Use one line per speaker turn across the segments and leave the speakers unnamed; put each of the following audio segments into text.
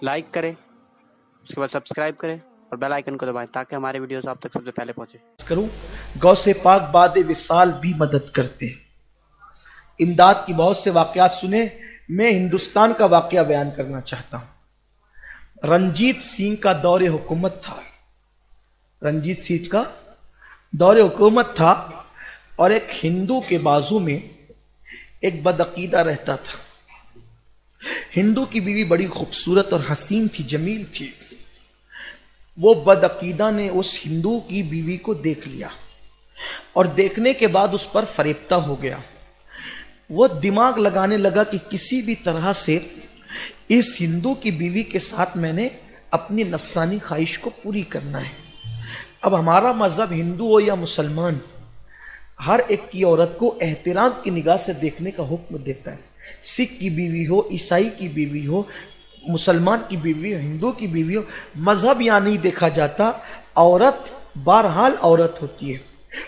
Like करें, उसके बाद सब्सक्राइब करें और बेल आइकन को दबाएं ताकि हमारे वीडियोस आप तक सबसे पहले पहुंचे।
करूं गौसे पाक बाद विसाल भी मदद करते हैं। इमदाद की बहुत से वाकयात सुने। मैं हिंदुस्तान का वाकया बयान करना चाहता हूं। रंजीत सिंह का दौरे हुकूमत था। रंजीत सिंह का दौरे हुकूमत था और एक हिंदू के बाजू में एक बदअकीदा रहता था। हिंदू की बीवी बड़ी खूबसूरत और हसीन थी, जमील थी। वो बदअकीदा ने उस हिंदू की बीवी को देख लिया और देखने के बाद उस पर फरेबता हो गया। वो दिमाग लगाने लगा कि किसी भी तरह से इस हिंदू की बीवी के साथ मैंने अपनी नस्सानी ख्वाहिश को पूरी करना है। अब हमारा मजहब हिंदू हो या मुसलमान, हर एक की औरत को एहतराम की निगाह से देखने का हुक्म देता है। सिख की बीवी हो, ईसाई की बीवी हो, मुसलमान की बीवी हो, हिंदू की बीवी हो, मजहब यहाँ नहीं देखा जाता। औरत बहरहाल औरत होती है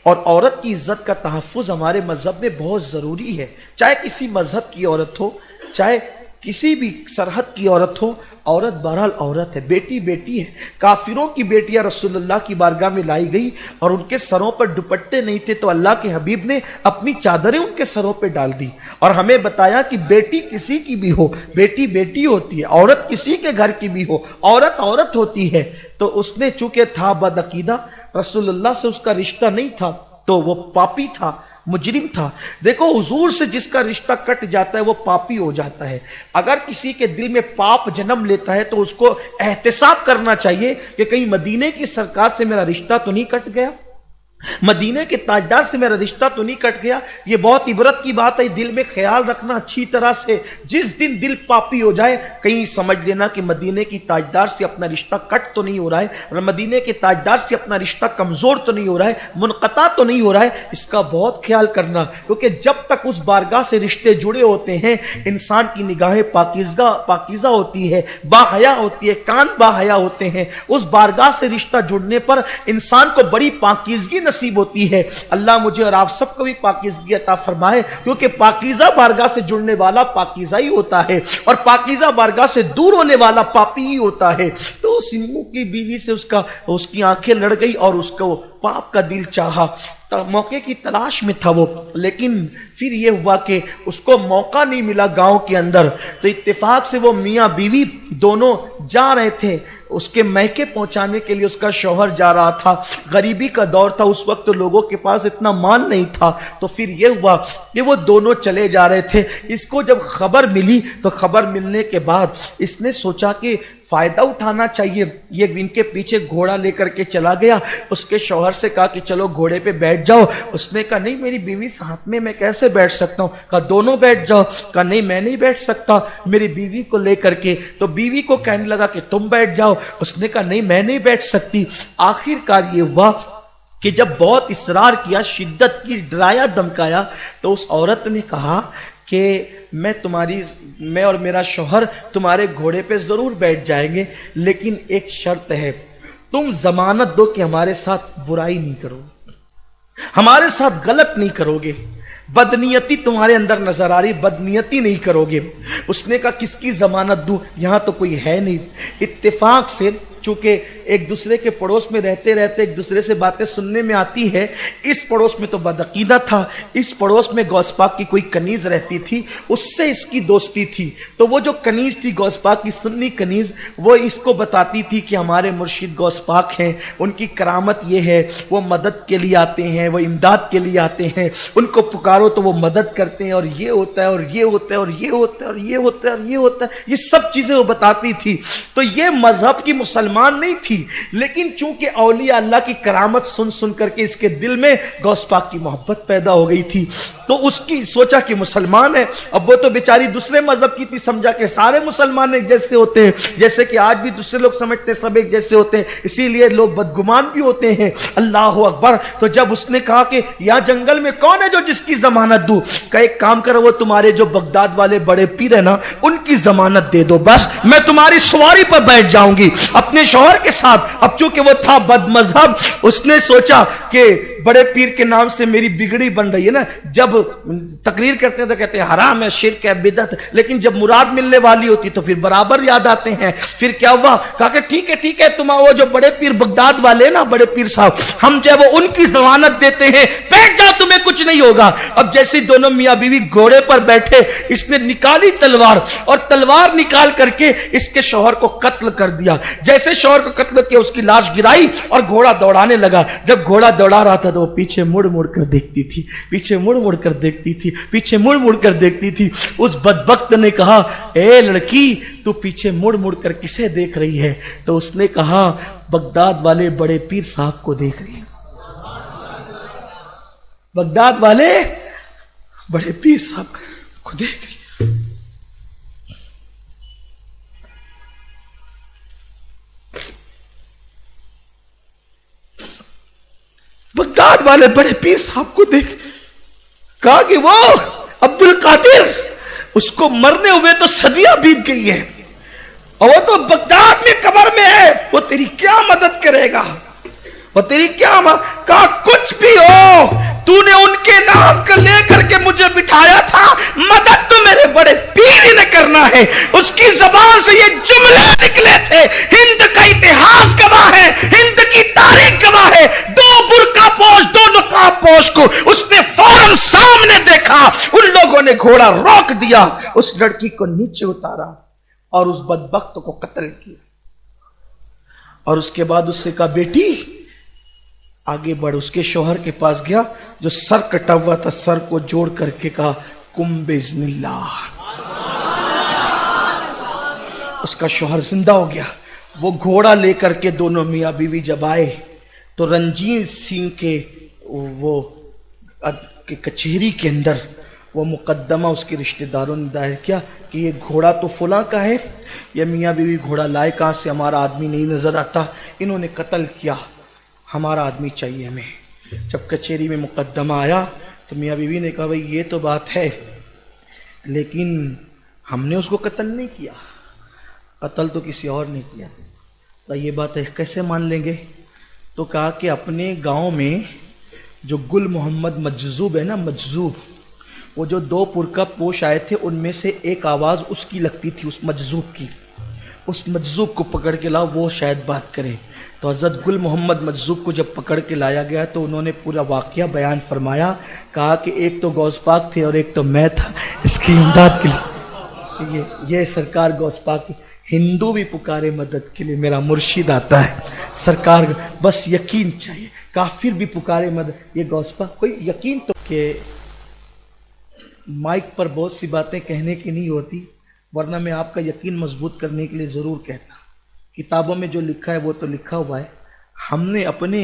और औरत की इज्जत का तहफ़्फ़ुज़ हमारे मजहब में बहुत ज़रूरी है। चाहे किसी मजहब की औरत हो, चाहे किसी भी सरहद की औरत हो, औरत बहरहाल औरत है। बेटी बेटी है। काफिरों की बेटियां रसूलुल्लाह की बारगाह में लाई गई और उनके सरों पर दुपट्टे नहीं थे तो अल्लाह के हबीब ने अपनी चादरें उनके सरों पे डाल दी और हमें बताया कि बेटी किसी की भी हो, बेटी बेटी होती है। औरत किसी के घर की भी हो, औरत औरत होती है। तो उसने चूंकि था बदअकीदा, रसूलुल्लाह से उसका रिश्ता नहीं था, तो वो पापी था, मुजरिम था। देखो, हुजूर से जिसका रिश्ता कट जाता है वो पापी हो जाता है। अगर किसी के दिल में पाप जन्म लेता है तो उसको एहतिसाब करना चाहिए कि कहीं मदीने की सरकार से मेरा रिश्ता तो नहीं कट गया, मदीने के ताजदार से मेरा रिश्ता तो नहीं कट गया। ये बहुत इबरत की बात है, दिल में ख्याल रखना अच्छी तरह से। जिस दिन दिल पापी हो जाए कहीं समझ लेना कि मदीने की ताजदार से अपना रिश्ता कट तो नहीं हो रहा है और मदीने के ताजदार से अपना रिश्ता कमजोर तो नहीं हो रहा है, मुनक़ता तो नहीं हो रहा है। इसका बहुत ख्याल करना, क्योंकि जब तक उस बारगाह से रिश्ते जुड़े होते हैं इंसान की निगाहें पाकीज़ा होती है, बाहया होती है, कान बाहया होते हैं। उस बारगाह से रिश्ता जुड़ने पर इंसान को बड़ी पाकीज़गी नसीब होती है। अल्लाह मुझे और आप सबको भी पाकीज़गी अता फरमाए, क्योंकि पाकीज़ा बारगाह से जुड़ने वाला पाकीज़ा ही होता है और पाकीज़ा बारगाह से दूर होने वाला पापी ही होता है। तो उस हिंदू की बीवी से उसकी आंखें लड़ गई और उसको पाप का दिल चाहा। मौके की तलाश में था वो, लेकिन फिर ये हुआ कि उसको मौका नहीं मिला गांव के अंदर। तो इत्तेफाक से वो मियाँ बीवी दोनों जा रहे थे उसके मैके पहुंचाने के लिए। उसका शौहर जा रहा था, गरीबी का दौर था उस वक्त, तो लोगों के पास इतना माल नहीं था। तो फिर ये हुआ कि वो दोनों चले जा रहे थे। इसको जब खबर मिली तो खबर मिलने के बाद इसने सोचा कि फायदा उठाना चाहिए। ये इनके पीछे घोड़ा लेकर के चला गया। उसके शौहर से कहा कि चलो घोड़े पे बैठ जाओ। उसने कहा नहीं, मेरी बीवी साथ में, मैं कैसे बैठ सकता हूँ। कहा दोनों बैठ जाओ। कहा नहीं, मैं नहीं बैठ सकता मेरी बीवी को लेकर के। तो बीवी को कहने लगा कि तुम बैठ जाओ। उसने कहा नहीं, मैं नहीं बैठ सकती। आखिरकार ये हुआ कि जब बहुत इसरार किया, शिद्दत की, डराया धमकाया, तो उस औरत ने कहा कि मैं और मेरा शौहर तुम्हारे घोड़े पे जरूर बैठ जाएंगे, लेकिन एक शर्त है, तुम जमानत दो कि हमारे साथ बुराई नहीं करोगे, हमारे साथ गलत नहीं करोगे, बदनीयती तुम्हारे अंदर नजर आ रही, बदनीयती नहीं करोगे। उसने कहा किसकी जमानत दूं, यहां तो कोई है नहीं। इत्तेफाक से चूंकि एक दूसरे के पड़ोस में रहते रहते एक दूसरे से बातें सुनने में आती है। इस पड़ोस में तो बदअकीदा था, इस पड़ोस में गौस पाक की कोई कनीज रहती थी, उससे इसकी दोस्ती थी। तो वो जो कनीज थी गौस पाक की, सुन्नी कनीज, वो इसको बताती थी कि हमारे मुर्शिद गौस पाक हैं, उनकी करामत ये है, वो मदद के लिए आते हैं, वो इमदाद के लिए आते हैं, उनको पुकारो तो वो मदद करते हैं, और ये होता है और ये होता है और ये होता है और ये होता है और ये होता है, ये सब चीजें वो बताती थी। तो ये मजहब की मुसलमान नहीं थी, लेकिन चूंकि औलिया अल्लाह की करामत सुन सुन करके इसके दिल में गौस पाक की मोहब्बत पैदा हो गई थी। तो उसकी सोचा कि मुसलमान है। अब वो तो बेचारी दूसरे मजहब की थी, समझा कि सारे मुसलमान एक जैसे होते हैं, जैसे कि आज भी दूसरे लोग समझते हैं सब एक जैसे होते हैं, इसीलिए लोग बदगुमान भी होते हैं। अल्लाह अकबर। तो जब उसने कहा कि यहाँ जंगल में कौन है जो जिसकी जमानत दूं, का एक काम करो, वो तुम्हारे जो बगदाद वाले बड़े पीर है ना, उनकी जमानत दे दो, बस मैं तुम्हारी सवारी पर बैठ जाऊंगी अपने शौहर के साथ। अब चूंकि वो था बदमजहब, उसने सोचा कि बड़े पीर के नाम से मेरी बिगड़ी बन रही है ना। जब तकरीर करते हैं तो कहते हैं हराम है, शिर्क है, बिदअत, लेकिन जब मुराद मिलने वाली होती तो फिर बराबर याद आते हैं। फिर क्या हुआ, कहा कि ठीक है तुम वो जो बड़े पीर बगदाद वाले ना, बड़े पीर साहब, हम जो है वो उनकी जमानत देते हैं, बैठ जाओ तुम्हें कुछ नहीं होगा। अब जैसे दोनों मियां बीवी घोड़े पर बैठे, इसने निकाली तलवार और तलवार निकाल करके इसके शौहर को कत्ल कर दिया। जैसे शौहर को कत्ल किया, उसकी लाश गिराई और घोड़ा दौड़ाने लगा। जब घोड़ा दौड़ा रहा था तो वो पीछे मुड़ मुड़ कर देखती थी, पीछे मुड़ मुड़ कर देखती थी, पीछे मुड़ मुड़ कर देखती थी। उस बदबख्त ने कहा, ए लड़की, तू पीछे मुड़ मुड़ कर किसे देख रही है? तो उसने कहा, बगदाद वाले बड़े पीर साहब को देख रही है। बगदाद वाले बड़े पीर साहब को देख रही है। बगदाद वाले बड़े पीर साहब को देख, कहा कि वो अब्दुल कादिर, उसको मरने हुए तो सदियां बीत गई है और वो तो बगदाद में कब्र में है, वो तेरी क्या मदद करेगा? वो तेरी क्या कहा, कुछ भी हो, तूने उनके नाम को लेकर के मुझे बिठाया था, मदद तो मेरे बड़े पीर ही ने करना है। उसकी जबान से ये जुमले निकले थे, हिंद का इतिहास गवाह है, हिंद की तारीख गवाह है। दो बुर्का पोश, दो नकाब पोश को उसने फौरन सामने देखा, उन लोगों ने घोड़ा रोक दिया, उस लड़की को नीचे उतारा और उस बदबख्त को कत्ल किया। और उसके बाद उससे कहा, बेटी आगे बढ़। उसके शौहर के पास गया, जो सर कटा हुआ था, सर को जोड़ करके कहा, कुम बिस्मिल्लाह। उसका शौहर जिंदा हो गया। वो घोड़ा लेकर के दोनों मियाँ बीवी जब आए तो रंजीत सिंह के वो के कचहरी के अंदर वो मुकदमा उसके रिश्तेदारों ने दायर किया कि ये घोड़ा तो फुला का है, ये मियाँ बीवी घोड़ा लाए कहाँ से, हमारा आदमी नहीं नजर आता, इन्होंने कत्ल किया, हमारा आदमी चाहिए हमें। जब कचहरी में मुकदमा आया तो मियाँ बीवी ने कहा, भाई ये तो बात है, लेकिन हमने उसको कत्ल नहीं किया, कत्ल तो किसी और ने किया, तो ये बात है कैसे मान लेंगे? तो कहा कि अपने गांव में जो गुल मोहम्मद मजजूब है ना, मजजूब, वो जो दो पुरका पोश आए थे, उनमें से एक आवाज़ उसकी लगती थी, उस मजजूब की। उस मजजूब को पकड़ के लाओ, वो शायद बात करे। तो हज़रत गुल मोहम्मद मजजूब को जब पकड़ के लाया गया तो उन्होंने पूरा वाक़या बयान फरमाया। कहा कि एक तो गौस पाक थे और एक तो मैं था, इसकी इमदाद के लिए ये सरकार गौस पाक, हिंदू भी पुकारे मदद के लिए, मेरा मुर्शिद आता है सरकार, बस यकीन चाहिए, काफिर भी पुकारे मदद, ये गौस पाक, कोई यकीन तो। कि माइक पर बहुत सी बातें कहने की नहीं होती, वरना मैं आपका यकीन मजबूत करने के लिए ज़रूर कहता। किताबों में जो लिखा है वो तो लिखा हुआ है, हमने अपने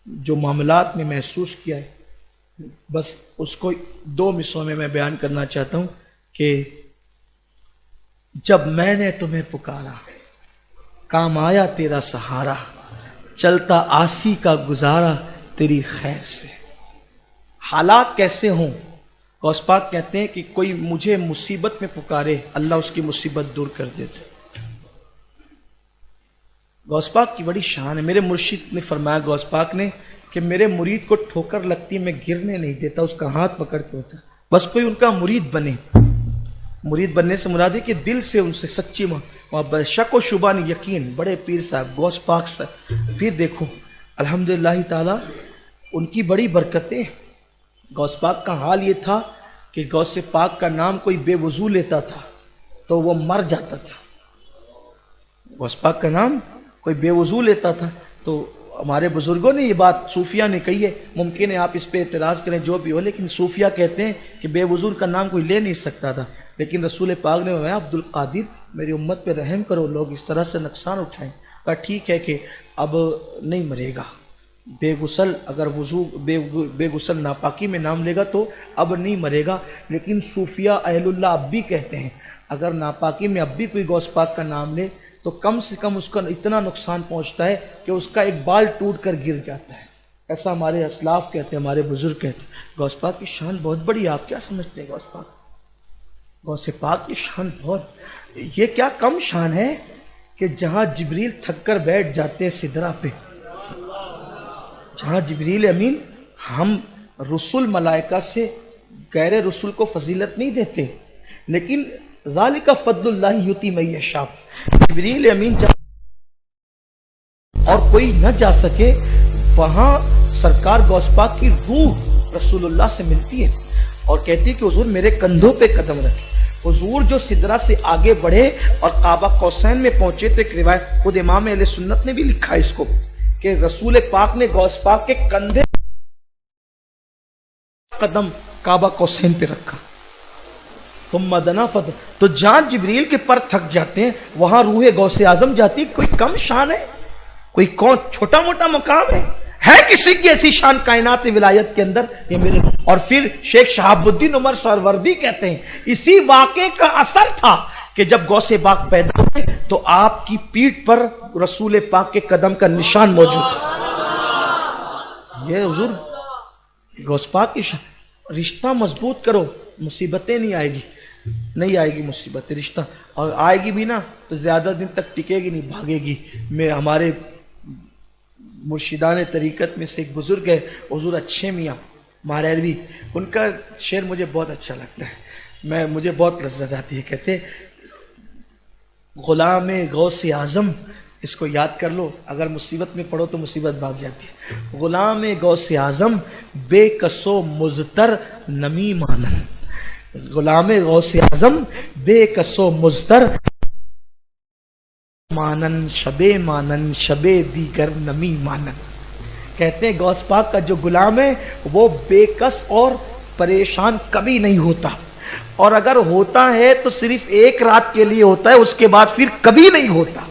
जो मामलात में महसूस किया है, बस उसको दो मिसरों में मैं बयान करना चाहता हूँ कि जब मैंने तुम्हें पुकारा, काम आया तेरा सहारा, चलता आसी का गुजारा तेरी खैर से। हालात कैसे हों, गौस पाक कहते हैं कि कोई मुझे मुसीबत में पुकारे, अल्लाह उसकी मुसीबत दूर कर देते। गौस पाक की बड़ी शान है। मेरे मुर्शिद ने फरमाया, गौस पाक ने, कि मेरे मुरीद को ठोकर लगती मैं गिरने नहीं देता, उसका हाथ पकड़ के होता, बस कोई उनका मुरीद बने। मुरीद बनने से मुराद है कि दिल से उनसे सच्ची वहाँ शक व शुबा नहीं, यकीन। बड़े पीर साहब गौस पाक साहब, फिर देखो अल्हम्दुलिल्लाह ताला उनकी बड़ी बरकतें। गौस पाक का हाल ये था कि गौस पाक का नाम कोई बेवजू लेता था तो वो मर जाता था। गौस पाक का नाम कोई बेवजू लेता था तो हमारे बुजुर्गों ने ये बात, सूफिया ने कही है, मुमकिन है आप इस पे एतराज़ करें जो भी हो, लेकिन सूफिया कहते हैं कि बेवजूर का नाम कोई ले नहीं सकता था, लेकिन रसूल पाक ने बताया, अब्दुल कादिर मेरी उम्मत पे रहम करो, लोग इस तरह से नुकसान उठाएं। कहा ठीक है कि अब नहीं मरेगा, बेगुसल अगर वजू बेगुसल नापाकी में नाम लेगा तो अब नहीं मरेगा। लेकिन सूफिया अहलुल्लाह अब भी कहते हैं अगर नापाकी में अब भी कोई गौस पाक का नाम ले तो कम से कम उसका इतना नुकसान पहुंचता है कि उसका एक बाल टूट कर गिर जाता है। ऐसा हमारे असलाफ कहते हैं, हमारे बुजुर्ग कहते हैं। गौस पाक की शान बहुत बड़ी, आप क्या समझते हैं? गौस पाक की शान बहुत, ये क्या कम शान है कि जहां जिब्रील थक कर बैठ जाते हैं सिदरा पे, جہاں جبریل امین ہم رسول ملائکہ سے غیر رسول کو فضیلت نہیں دیتے، لیکن ذالک فضل اللہ یؤتی من یشاء، جبریل امین اور کوئی نہ جا سکے وہاں سرکار غوث پاک کی روح رسول اللہ سے ملتی ہے اور کہتی ہے کہ حضور میرے کندھوں پہ قدم رکھے۔ حضور جو سدرہ سے آگے بڑھے اور قعبہ قوسین میں پہنچے تو ایک روایت خود امام اہل سنت نے بھی لکھا ہے اس کو کہ رسول پاک نے غوث پاک کے کندھے قدم کعبہ قوسین پہ رکھا، ثم دنا فتح، تو جہاں جبریل کے پر تھک جاتے ہیں وہاں روح غوث اعظم جاتی ہے۔ کوئی کم شان ہے؟ کوئی کون چھوٹا موٹا مقام ہے کسی کی ایسی شان کائنات ولایت کے اندر؟ یہ میرے اور پھر شیخ شہاب الدین عمر سہروردی کہتے ہیں اسی واقعے کا اثر تھا کہ جب غوث پاک پیدا ہوئے تو آپ کی پیٹھ پر رسول پاک کے قدم کا نشان موجود تھا۔ یہ حضور غوث پاک کی رشتہ مضبوط کرو، مصیبتیں نہیں آئے گی مصیبت رشتہ، اور آئے گی بھی نا تو زیادہ دن تک ٹکے گی نہیں، بھاگے گی۔ میں ہمارے مرشدان طریقت میں سے ایک بزرگ ہے حضور اچھے میاں مہاریروی، ان کا شعر مجھے بہت اچھا لگتا ہے، مجھے بہت لذت آتی ہے۔ کہتے غلام غوث اعظم، اس کو یاد کر لو، اگر مصیبت میں پڑھو تو مصیبت بھاگ جاتی ہے۔ غلام غوث اعظم بے کس و مضطر نمی مانن، غلام غوث اعظم بے کس و مضطر مانن شب دیگر نمی مانن۔ کہتے ہیں غوث پاک کا جو غلام ہے وہ بے کس اور پریشان کبھی نہیں ہوتا، اور اگر ہوتا ہے تو صرف ایک رات کے لیے ہوتا ہے، اس کے بعد پھر کبھی نہیں ہوتا۔